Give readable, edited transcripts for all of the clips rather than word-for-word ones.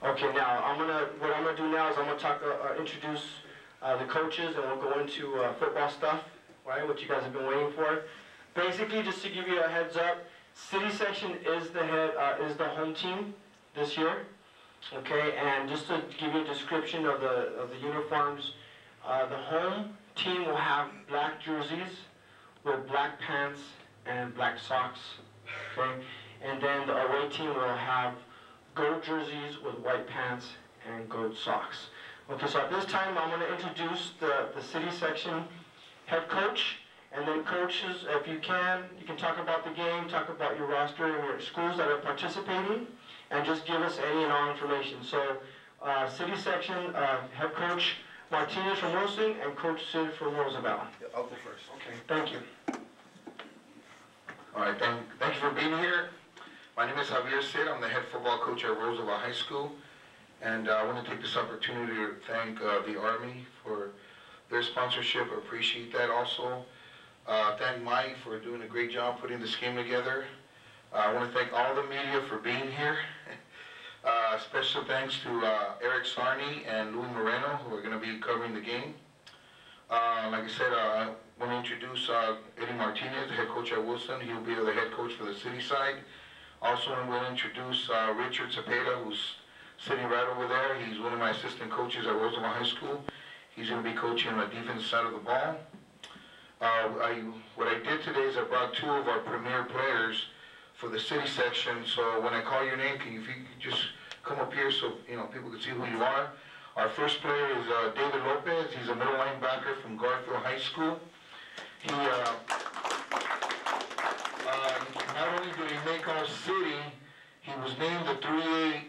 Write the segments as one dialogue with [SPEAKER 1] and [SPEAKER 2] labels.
[SPEAKER 1] Okay, now what I'm gonna do now is I'm gonna introduce the coaches, and we'll go into football stuff, right? What you guys have been waiting for. Basically, just to give you a heads up, City Section is the home team this year. Okay, and just to give you a description of the uniforms, the home team will have black jerseys with black pants and black socks. Okay, and then the away team will have gold jerseys with white pants and gold socks. Okay, so at this time I'm going to introduce the City Section head coach, and then coaches, if you can talk about the game, talk about your roster and your schools that are participating, and just give us any and all information. So, City Section head coach Martinez from Wilson and Coach Sid from Roosevelt.
[SPEAKER 2] Yeah, I'll go first.
[SPEAKER 1] Okay, thank you.
[SPEAKER 2] All right, thank you for being here. My name is Javier Sid. I'm the head football coach at Roosevelt High School, and I want to take this opportunity to thank the Army for their sponsorship. I appreciate that also. Thank Mike for doing a great job putting this game together. I want to thank all the media for being here. Special thanks to Eric Sarney and Louis Moreno, who are going to be covering the game. Like I said, I want to introduce Eddie Martinez, the head coach at Wilson. He'll be the head coach for the city side. Also, I'm going to introduce Richard Cepeda, who's sitting right over there. He's one of my assistant coaches at Roosevelt High School. He's going to be coaching on the defense side of the ball. What I did today is I brought two of our premier players for the city section. So when I call your name, if you could just come up here so people can see who you are. Our first player is David Lopez. He's a middle linebacker from Garfield High School. He not only did he make all city, he was named the 3A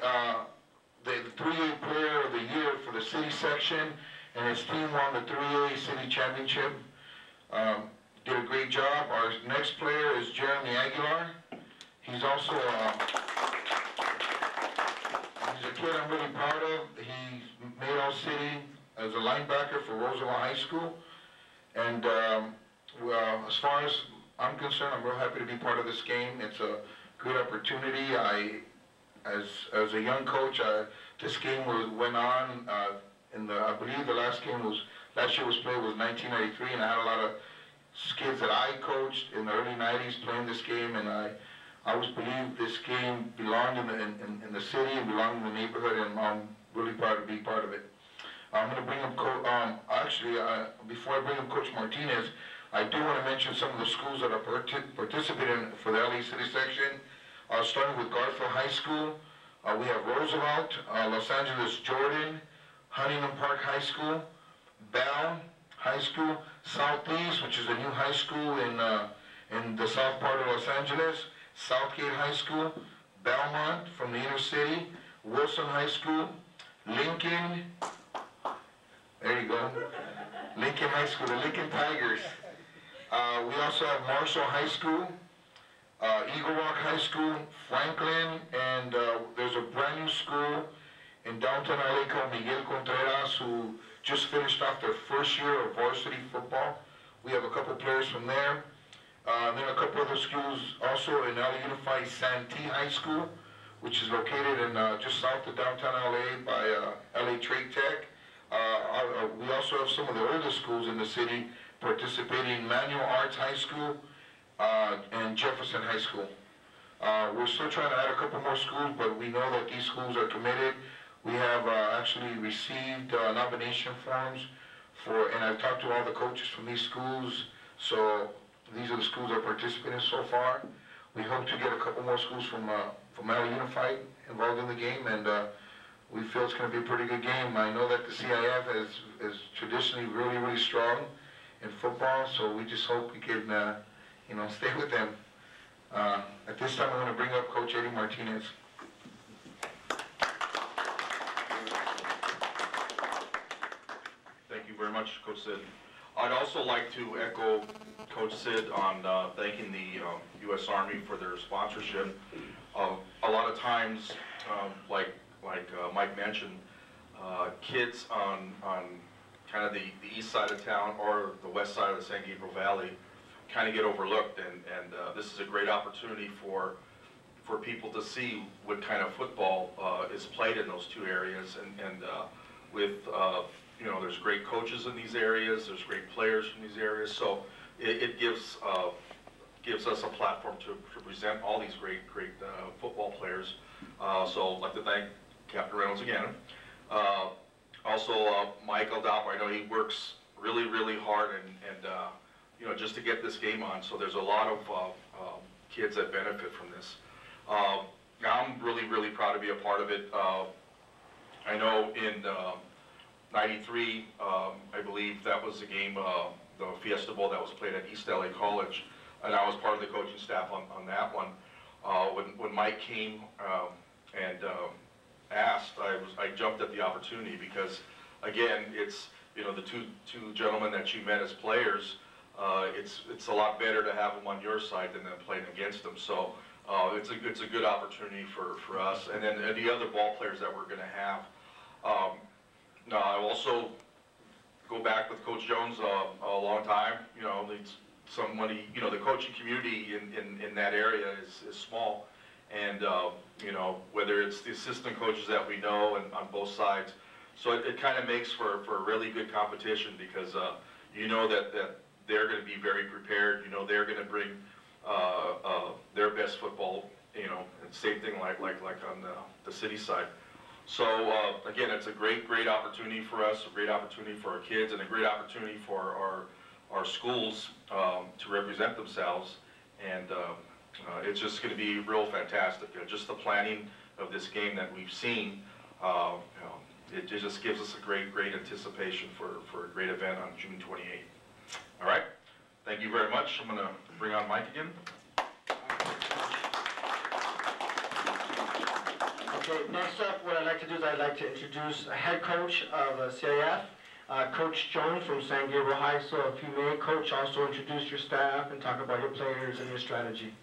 [SPEAKER 2] player of the year for the city section, and his team won the 3A city championship. Did a great job. Our next player is Jeremy Aguilar. He's also he's a kid I'm really proud of. He's made all city as a linebacker for Roosevelt High School, and as far as I'm concerned, I'm real happy to be part of this game. It's a good opportunity. As a young coach, this game went on. I believe the last year was played was 1993, and I had a lot of kids that I coached in the early 90s playing this game, and I always believed this game belonged in the city and belonged in the neighborhood, and I'm really proud to be part of it. I'm going to bring up before I bring up Coach Martinez, I do want to mention some of the schools that are participating for the LA City section. Starting with Garfield High School, we have Roosevelt, Los Angeles Jordan, Huntington Park High School, Bell High School, Southeast, which is a new high school in the south part of Los Angeles, Southgate High School, Belmont from the inner city, Wilson High School, Lincoln, there you go, Lincoln High School, the Lincoln Tigers. We also have Marshall High School, Eagle Rock High School, Franklin, and there's a brand new school in downtown LA called Miguel Contreras, who just finished off their first year of varsity football. We have a couple players from there. Then a couple other schools also in LA Unified Santee High School, which is located in just south of downtown LA by LA Trade Tech. We also have some of the oldest schools in the city participating: Manual Arts High School and Jefferson High School. We're still trying to add a couple more schools, but we know that these schools are committed. We have actually received nomination forms and I've talked to all the coaches from these schools, so these are the schools that are participating so far. We hope to get a couple more schools from LA Unified involved in the game, and we feel it's going to be a pretty good game. I know that the CIF is traditionally really, really strong in football, so we just hope we can stay with them. At this time, I'm going to bring up Coach Eddie Martinez.
[SPEAKER 3] Thank you very much, Coach Sid. I'd also like to echo Coach Sid on thanking the U.S. Army for their sponsorship. A lot of times, like Mike mentioned, kids on kind of the east side of town or the west side of the San Gabriel Valley kind of get overlooked, and this is a great opportunity for for people to see what kind of football is played in those two areas, and with you know, there's great coaches in these areas, there's great players from these areas, so it gives us a platform to present all these great football players. So I'd like to thank Captain Reynolds again. Also, Mike Aldama, I know he works really hard and you know, just to get this game on. So there's a lot of kids that benefit from this. I'm really proud to be a part of it. I know in '93, I believe that was the game, the Fiesta Bowl that was played at East LA College, and I was part of the coaching staff on that one. When Mike came and asked, I jumped at the opportunity because, again, it's, you know, the two gentlemen that you met as players. It's a lot better to have them on your side than them playing against them. So it's a good opportunity for us, and then the other ball players that we're going to have. Now I also go back with Coach Jones a long time. You know, somebody, you know, the coaching community in that area is small, and you know, whether it's the assistant coaches that we know and on both sides, so it kind of makes for a really good competition because you know that they're going to be very prepared. You know, they're going to bring their best football. You know, and same thing like on the city side. So again, it's a great opportunity for us, a great opportunity for our kids, and a great opportunity for our schools to represent themselves. And it's just going to be real fantastic. Just the planning of this game that we've seen, you know, it just gives us a great anticipation for a great event on June 28th. All right, thank you very much. I'm going to bring on Mike again.
[SPEAKER 1] Okay, next up, what I'd like to do is I'd like to introduce a head coach of CIF, Coach Jones from San Gabriel High. So if you may, Coach, also introduce your staff and talk about your players and your strategy.